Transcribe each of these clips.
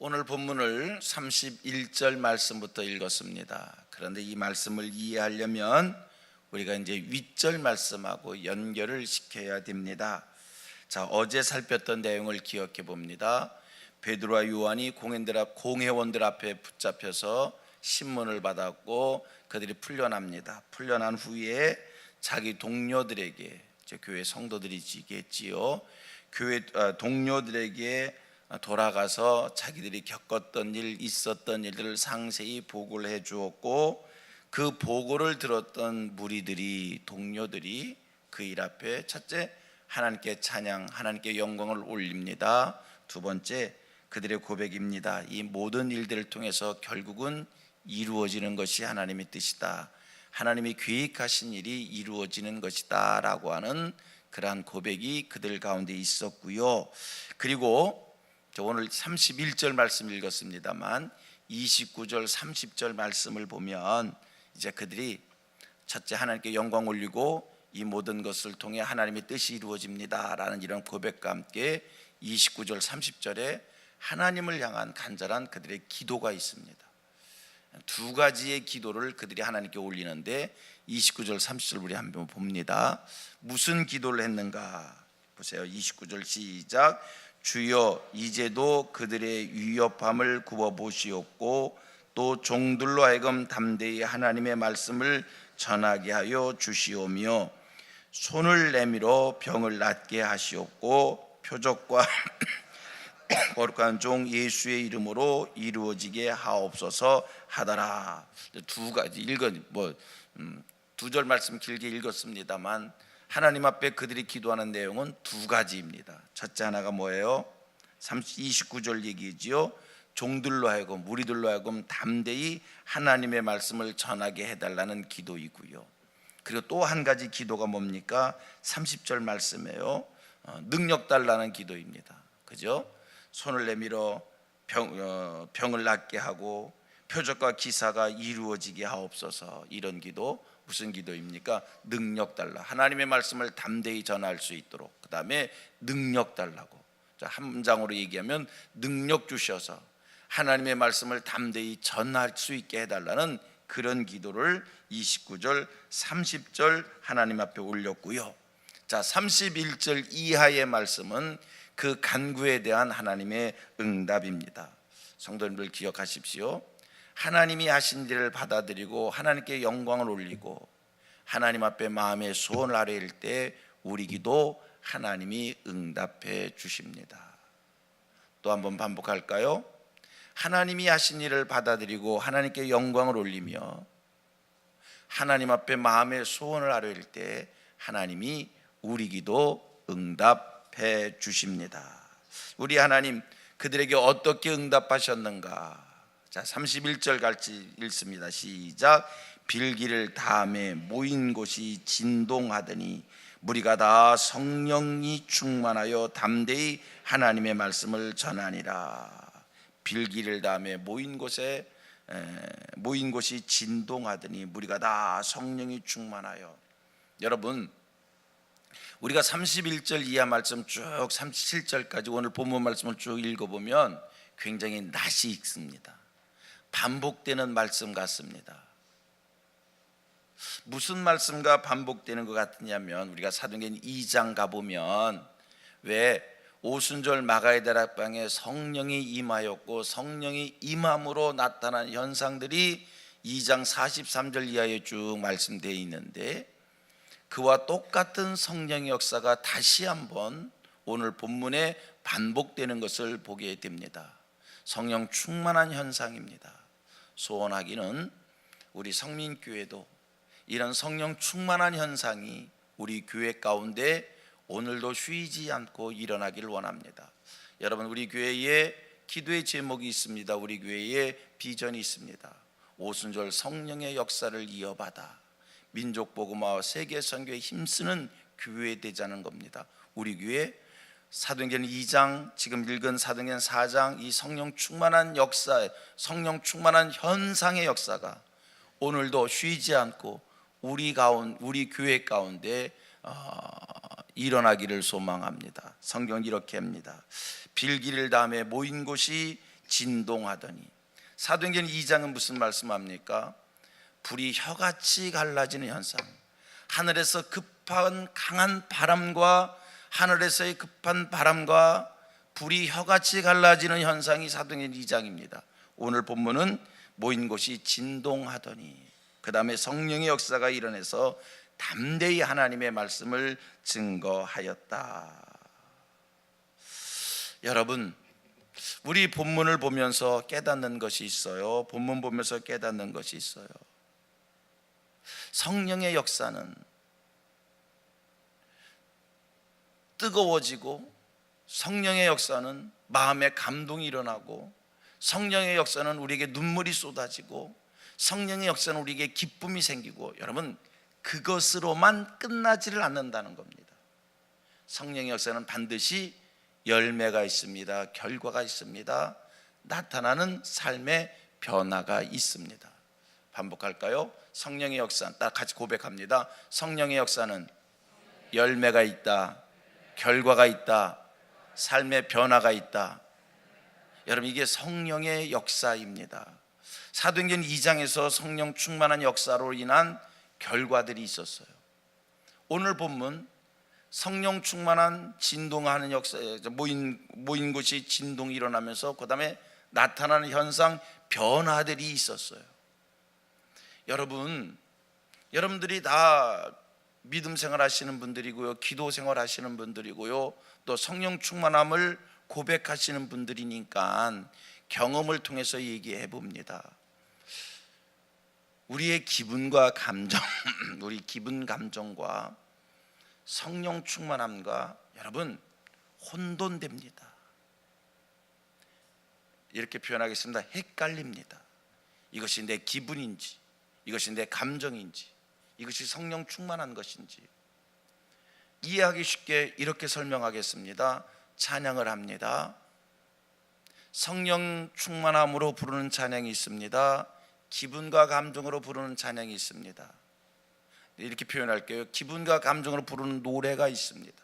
오늘 본문을 31절 말씀부터 읽었습니다. 그런데 이 말씀을 이해하려면 우리가 이제 윗절 말씀하고 연결을 시켜야 됩니다. 자, 어제 살폈던 내용을 기억해 봅니다. 베드로와 요한이 공회원들 앞에 붙잡혀서 신문을 받았고 그들이 풀려납니다. 풀려난 후에 자기 동료들에게, 교회 성도들이지겠지요, 교회 동료들에게 돌아가서 자기들이 겪었던 일, 있었던 일들을 상세히 보고를 해 주었고, 그 보고를 들었던 무리들이, 동료들이 그 일 앞에 첫째, 하나님께 찬양, 하나님께 영광을 올립니다. 두 번째, 그들의 고백입니다. 이 모든 일들을 통해서 결국은 이루어지는 것이 하나님의 뜻이다, 하나님이 계획하신 일이 이루어지는 것이다 라고 하는 그러한 고백이 그들 가운데 있었고요. 그리고 오늘 31절 말씀 읽었습니다만 29절 30절 말씀을 보면 이제 그들이 첫째, 하나님께 영광 올리고 이 모든 것을 통해 하나님의 뜻이 이루어집니다 라는 이런 고백과 함께 29절 30절에 하나님을 향한 간절한 그들의 기도가 있습니다. 두 가지의 기도를 그들이 하나님께 올리는데 29절 30절 우리 한번 봅니다. 무슨 기도를 했는가 보세요. 29절 시작. 주여, 이제도 그들의 위협함을 굽어보시옵고 또 종들로 하여금 담대히 하나님의 말씀을 전하게 하여 주시오며 손을 내밀어 병을 낫게 하시옵고 표적과 거룩한 종 예수의 이름으로 이루어지게 하옵소서 하더라. 두 가지 두 절 말씀 길게 읽었습니다만 하나님 앞에 그들이 기도하는 내용은 두 가지입니다. 첫째 하나가 뭐예요? 29절 얘기지요. 종들로 하여금, 무리들로 하여금 담대히 하나님의 말씀을 전하게 해달라는 기도이고요. 그리고 또 한 가지 기도가 뭡니까? 30절 말씀이에요. 능력 달라는 기도입니다. 그죠? 손을 내밀어 병을 낫게 하고 표적과 기사가 이루어지게 하옵소서. 이런 기도. 무슨 기도입니까? 능력 달라. 하나님의 말씀을 담대히 전할 수 있도록. 그 다음에 능력 달라고. 한 문장으로 얘기하면 능력 주셔서 하나님의 말씀을 담대히 전할 수 있게 해달라는 그런 기도를 29절 30절 하나님 앞에 올렸고요. 자, 31절 이하의 말씀은 그 간구에 대한 하나님의 응답입니다. 성도님들 기억하십시오. 하나님이 하신 일을 받아들이고 하나님께 영광을 올리고 하나님 앞에 마음의 소원을 아뢰일 때 우리 기도 하나님이 응답해 주십니다. 또 한번 반복할까요? 하나님이 하신 일을 받아들이고 하나님께 영광을 올리며 하나님 앞에 마음의 소원을 아뢰일 때 하나님이 우리 기도 응답해 주십니다. 우리 하나님 그들에게 어떻게 응답하셨는가? 자, 31절 같이 읽습니다. 시작. 빌기를 다음에 모인 곳이 진동하더니 무리가 다 성령이 충만하여 담대히 하나님의 말씀을 전하니라. 빌기를 다음에 모인 곳이 진동하더니 무리가 다 성령이 충만하여. 여러분, 우리가 31절 이하 말씀 쭉 37절까지 오늘 본문 말씀을 쭉 읽어보면 굉장히 낯이 익습니다. 반복되는 말씀 같습니다. 무슨 말씀과 반복되는 것 같으냐면 우리가 사도행전 2장 가보면 왜 오순절 마가의 다락방에 성령이 임하였고 성령이 임함으로 나타난 현상들이 2장 43절 이하에 쭉 말씀되어 있는데 그와 똑같은 성령의 역사가 다시 한번 오늘 본문에 반복되는 것을 보게 됩니다. 성령 충만한 현상입니다. 소원하기는 우리 성민교회도 이런 성령 충만한 현상이 우리 교회 가운데 오늘도 쉬지 않고 일어나기를 원합니다. 여러분, 우리 교회에 기도의 제목이 있습니다. 우리 교회에 비전이 있습니다. 오순절 성령의 역사를 이어받아 민족 복음화와 세계 선교에 힘쓰는 교회 되자는 겁니다. 우리 교회 사도행전 2장, 지금 읽은 사도행전 4장, 이 성령 충만한 역사, 성령 충만한 현상의 역사가 오늘도 쉬지 않고 우리 교회 가운데 일어나기를 소망합니다. 성경이 이렇게 합니다. 빌기를 다음에 모인 곳이 진동하더니. 사도행전 2장은 무슨 말씀합니까? 불이 혀같이 갈라지는 현상, 하늘에서 급한 강한 바람과 하늘에서의 급한 바람과 불이 혀같이 갈라지는 현상이 사도행전 2장입니다. 오늘 본문은 모인 곳이 진동하더니, 그 다음에 성령의 역사가 일어나서 담대히 하나님의 말씀을 증거하였다. 여러분, 우리 본문을 보면서 깨닫는 것이 있어요. 본문 보면서 깨닫는 것이 있어요. 성령의 역사는 뜨거워지고, 성령의 역사는 마음에 감동이 일어나고, 성령의 역사는 우리에게 눈물이 쏟아지고, 성령의 역사는 우리에게 기쁨이 생기고, 여러분, 그것으로만 끝나지를 않는다는 겁니다. 성령의 역사는 반드시 열매가 있습니다. 결과가 있습니다. 나타나는 삶의 변화가 있습니다. 반복할까요? 성령의 역사, 딱 같이 고백합니다. 성령의 역사는 열매가 있다, 결과가 있다, 삶의 변화가 있다. 여러분, 이게 성령의 역사입니다. 사도행전 2장에서 성령 충만한 역사로 인한 결과들이 있었어요. 오늘 본문 성령 충만한 진동하는 역사, 모인 곳이 진동이 일어나면서 그 다음에 나타나는 현상, 변화들이 있었어요. 여러분들이 다 믿음 생활 하시는 분들이고요, 기도 생활 하시는 분들이고요, 또 성령 충만함을 고백하시는 분들이니까 경험을 통해서 얘기해 봅니다. 우리의 기분과 감정, 우리 기분 감정과 성령 충만함과 여러분 혼돈됩니다. 이렇게 표현하겠습니다. 헷갈립니다. 이것이 내 기분인지, 이것이 내 감정인지, 이것이 성령 충만한 것인지. 이해하기 쉽게 이렇게 설명하겠습니다. 찬양을 합니다. 성령 충만함으로 부르는 찬양이 있습니다. 기분과 감정으로 부르는 찬양이 있습니다. 이렇게 표현할게요. 기분과 감정으로 부르는 노래가 있습니다.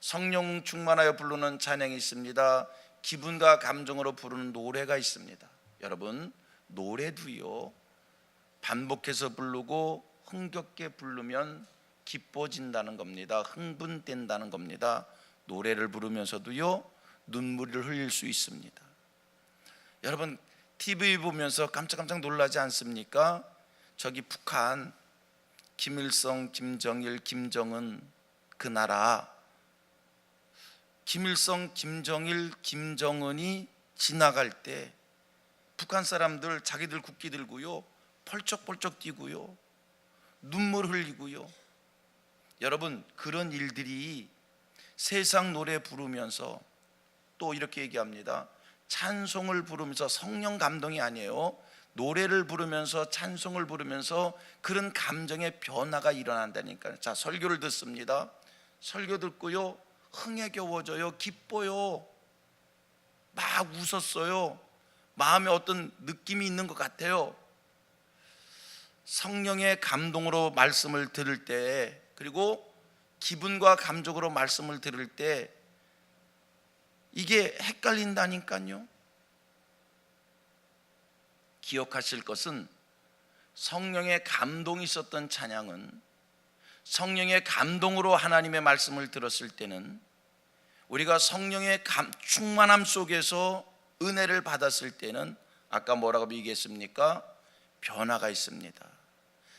성령 충만하여 부르는 찬양이 있습니다. 기분과 감정으로 부르는 노래가 있습니다. 여러분, 노래도요, 반복해서 부르고 흥겹게 부르면 기뻐진다는 겁니다. 흥분된다는 겁니다. 노래를 부르면서도요, 눈물을 흘릴 수 있습니다. 여러분, TV 보면서 깜짝깜짝 놀라지 않습니까? 저기 북한 김일성, 김정일, 김정은 그 나라, 김일성, 김정일, 김정은이 지나갈 때 북한 사람들 자기들 국기 들고요, 펄쩍펄쩍 뛰고요, 눈물 흘리고요. 여러분, 그런 일들이 세상 노래 부르면서 또 이렇게 얘기합니다. 찬송을 부르면서, 성령 감동이 아니에요, 노래를 부르면서, 찬송을 부르면서 그런 감정의 변화가 일어난다니까요. 자, 설교를 듣습니다. 설교 듣고요, 흥에 겨워져요, 기뻐요, 막 웃었어요, 마음에 어떤 느낌이 있는 것 같아요. 성령의 감동으로 말씀을 들을 때, 그리고 기분과 감정으로 말씀을 들을 때 이게 헷갈린다니까요. 기억하실 것은, 성령의 감동이 있었던 찬양은, 성령의 감동으로 하나님의 말씀을 들었을 때는, 우리가 성령의 충만함 속에서 은혜를 받았을 때는 아까 뭐라고 얘기했습니까? 변화가 있습니다.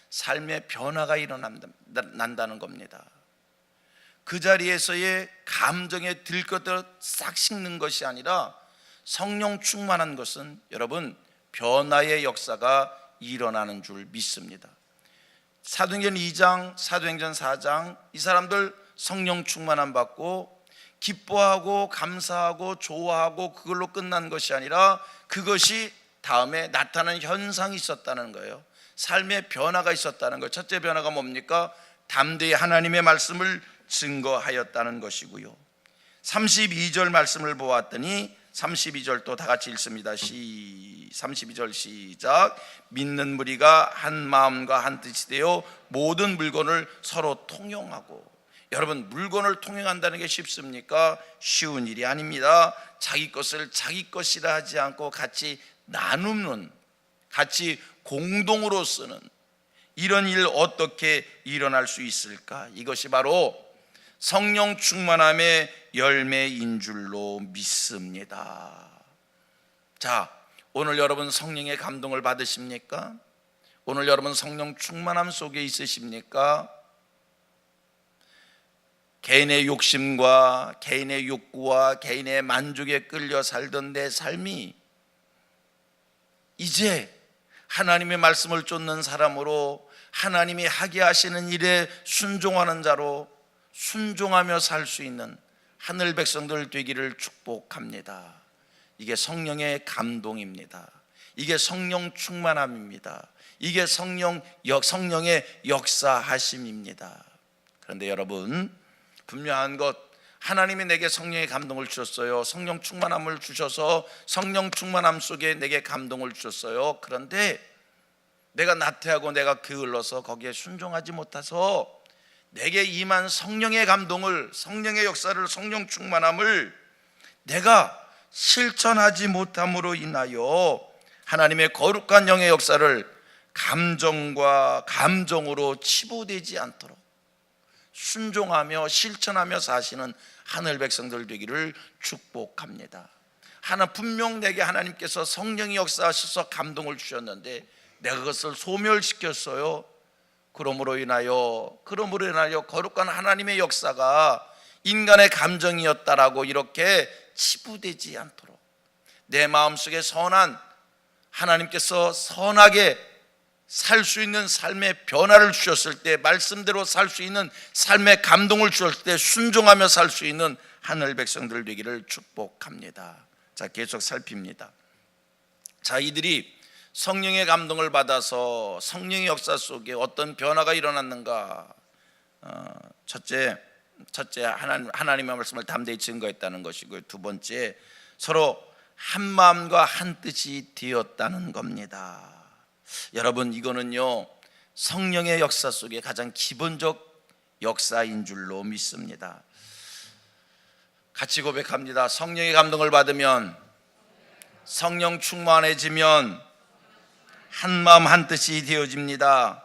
삶의 변화가 일어난다는 겁니다. 그 자리에서의 감정에 들것을 싹 식는 것이 아니라, 성령 충만한 것은 여러분 변화의 역사가 일어나는 줄 믿습니다. 사도행전 2장, 사도행전 4장, 이 사람들 성령 충만함 받고 기뻐하고 감사하고 좋아하고 그걸로 끝난 것이 아니라, 그것이 다음에 나타나는 현상이 있었다는 거예요. 삶의 변화가 있었다는 거예요. 첫째 변화가 뭡니까? 담대히 하나님의 말씀을 증거하였다는 것이고요. 32절 말씀을 보았더니 32절 또 다 같이 읽습니다. 32절 시작. 믿는 무리가 한 마음과 한 뜻이 되어 모든 물건을 서로 통용하고. 여러분, 물건을 통용한다는 게 쉽습니까? 쉬운 일이 아닙니다. 자기 것을 자기 것이라 하지 않고 같이 나누는, 같이 공동으로 쓰는 이런 일 어떻게 일어날 수 있을까? 이것이 바로 성령 충만함의 열매인 줄로 믿습니다. 자, 오늘 여러분 성령의 감동을 받으십니까? 오늘 여러분 성령 충만함 속에 있으십니까? 개인의 욕심과 개인의 욕구와 개인의 만족에 끌려 살던 내 삶이 이제 하나님의 말씀을 쫓는 사람으로, 하나님이 하게 하시는 일에 순종하는 자로 순종하며 살 수 있는 하늘 백성들 되기를 축복합니다. 이게 성령의 감동입니다. 이게 성령 충만함입니다. 이게 성령의 역사하심입니다. 그런데 여러분, 분명한 것, 하나님이 내게 성령의 감동을 주셨어요. 성령 충만함을 주셔서 성령 충만함 속에 내게 감동을 주셨어요. 그런데 내가 나태하고 내가 게을러서 거기에 순종하지 못해서 내게 임한 성령의 감동을, 성령의 역사를, 성령 충만함을 내가 실천하지 못함으로 인하여 하나님의 거룩한 영의 역사를 감정과 감정으로 치부되지 않도록 순종하며 실천하며 사시는 하늘 백성들 되기를 축복합니다. 분명 내게 하나님께서 성령이 역사하셔서 감동을 주셨는데 내가 그것을 소멸시켰어요. 그러므로 인하여 거룩한 하나님의 역사가 인간의 감정이었다라고 이렇게 치부되지 않도록 내 마음속에 선한, 하나님께서 선하게 살 수 있는 삶의 변화를 주셨을 때, 말씀대로 살 수 있는 삶의 감동을 주셨을 때 순종하며 살 수 있는 하늘 백성들 되기를 축복합니다. 자, 계속 살핍니다. 자, 이들이 성령의 감동을 받아서 성령의 역사 속에 어떤 변화가 일어났는가? 첫째 하나님의 말씀을 담대히 증거했다는 것이고요. 두 번째, 서로 한 마음과 한 뜻이 되었다는 겁니다. 여러분, 이거는요 성령의 역사 속에 가장 기본적 역사인 줄로 믿습니다. 같이 고백합니다. 성령의 감동을 받으면, 성령 충만해지면 한 마음 한 뜻이 되어집니다.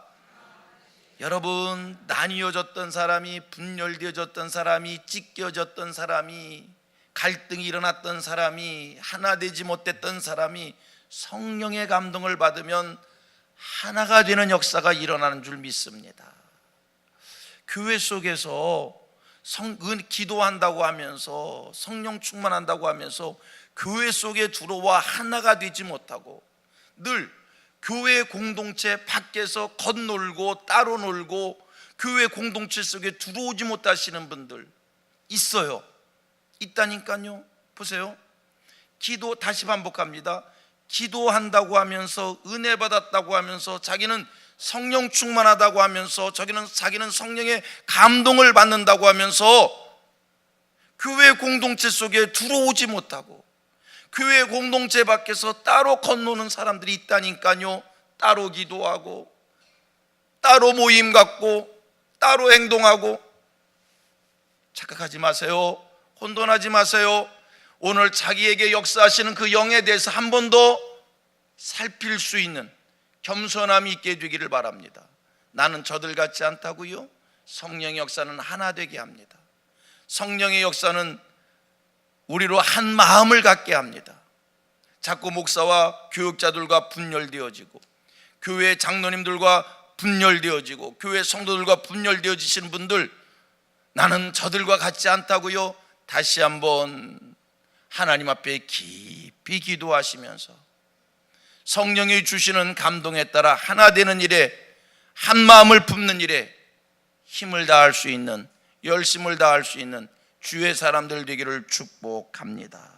여러분, 나뉘어졌던 사람이, 분열되어졌던 사람이, 찢겨졌던 사람이, 갈등이 일어났던 사람이, 하나 되지 못했던 사람이 성령의 감동을 받으면 하나가 되는 역사가 일어나는 줄 믿습니다. 교회 속에서 기도한다고 하면서, 성령 충만한다고 하면서 교회 속에 들어와 하나가 되지 못하고 늘 교회 공동체 밖에서 겉놀고 따로 놀고 교회 공동체 속에 들어오지 못하시는 분들 있어요. 있다니까요. 보세요. 다시 반복합니다. 기도한다고 하면서, 은혜 받았다고 하면서, 자기는 성령 충만하다고 하면서, 자기는 성령의 감동을 받는다고 하면서 교회 공동체 속에 들어오지 못하고 교회 공동체 밖에서 따로 건너는 사람들이 있다니까요. 따로 기도하고 따로 모임 갖고 따로 행동하고. 착각하지 마세요. 혼돈하지 마세요. 오늘 자기에게 역사하시는 그 영에 대해서 한 번 더 살필 수 있는 겸손함이 있게 되기를 바랍니다. 나는 저들 같지 않다고요? 성령의 역사는 하나 되게 합니다. 성령의 역사는 우리로 한 마음을 갖게 합니다. 자꾸 목사와 교육자들과 분열되어지고, 교회 장로님들과 분열되어지고, 교회 성도들과 분열되어지신 분들, 나는 저들과 같지 않다고요? 다시 한번 하나님 앞에 깊이 기도하시면서 성령이 주시는 감동에 따라 하나 되는 일에, 한 마음을 품는 일에 힘을 다할 수 있는, 열심을 다할 수 있는 주의 사람들 되기를 축복합니다.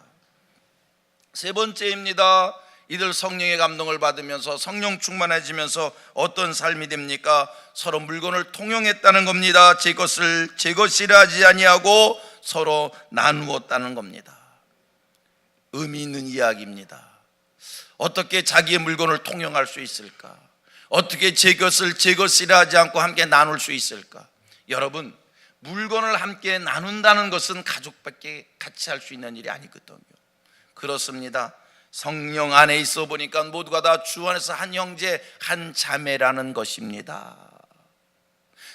세 번째입니다. 이들 성령의 감동을 받으면서 성령 충만해지면서 어떤 삶이 됩니까? 서로 물건을 통용했다는 겁니다. 제 것을 제 것이라 하지 아니하고 서로 나누었다는 겁니다. 의미 있는 이야기입니다. 어떻게 자기의 물건을 통용할 수 있을까? 어떻게 제 것을 제 것이라 하지 않고 함께 나눌 수 있을까? 여러분, 물건을 함께 나눈다는 것은 가족밖에 같이 할 수 있는 일이 아니거든요. 그렇습니다. 성령 안에 있어 보니까 모두가 다 주 안에서 한 형제 한 자매라는 것입니다.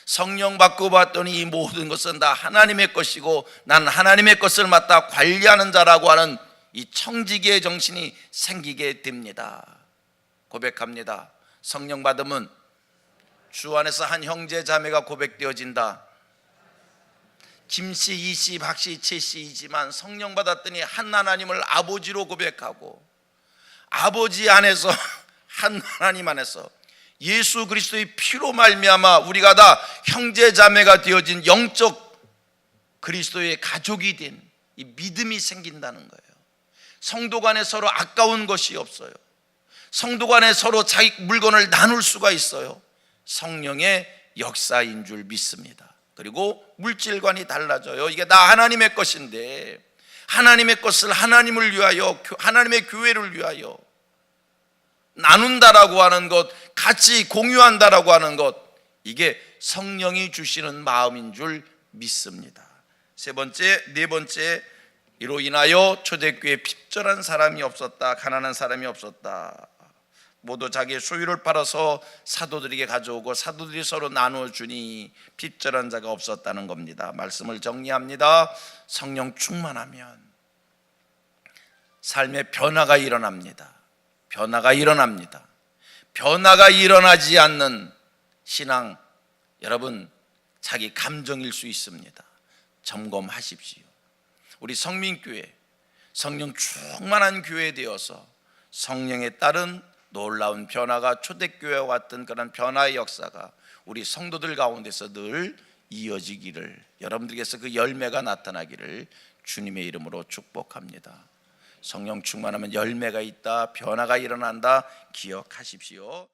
성령 받고 봤더니 이 모든 것은 다 하나님의 것이고 나는 하나님의 것을 맡아 관리하는 자라고 하는 이 청지기의 정신이 생기게 됩니다. 고백합니다. 성령 받으면 주 안에서 한 형제 자매가 고백되어진다. 김씨, 이씨, 박씨, 최씨이지만 성령 받았더니 한 하나님을 아버지로 고백하고 아버지 안에서 한 하나님 안에서 예수 그리스도의 피로 말미암아 우리가 다 형제 자매가 되어진 영적 그리스도의 가족이 된 이 믿음이 생긴다는 거예요. 성도 간에 서로 아까운 것이 없어요. 성도 간에 서로 자기 물건을 나눌 수가 있어요. 성령의 역사인 줄 믿습니다. 그리고 물질관이 달라져요. 이게 다 하나님의 것인데 하나님의 것을 하나님을 위하여, 하나님의 교회를 위하여 나눈다라고 하는 것, 같이 공유한다라고 하는 것, 이게 성령이 주시는 마음인 줄 믿습니다. 네 번째, 이로 인하여 초대교회에 핍절한 사람이 없었다, 가난한 사람이 없었다. 모두 자기의 소유를 팔아서 사도들에게 가져오고 사도들이 서로 나누어주니 핍절한 자가 없었다는 겁니다. 말씀을 정리합니다. 성령 충만하면 삶의 변화가 일어납니다. 변화가 일어나지 않는 신앙, 여러분 자기 감정일 수 있습니다. 점검하십시오. 우리 성민교회, 성령 충만한 교회 되어서 성령에 따른 놀라운 변화가 초대교회와 같은 그런 변화의 역사가 우리 성도들 가운데서 늘 이어지기를, 여러분들께서 그 열매가 나타나기를 주님의 이름으로 축복합니다. 성령 충만하면 열매가 있다, 변화가 일어난다, 기억하십시오.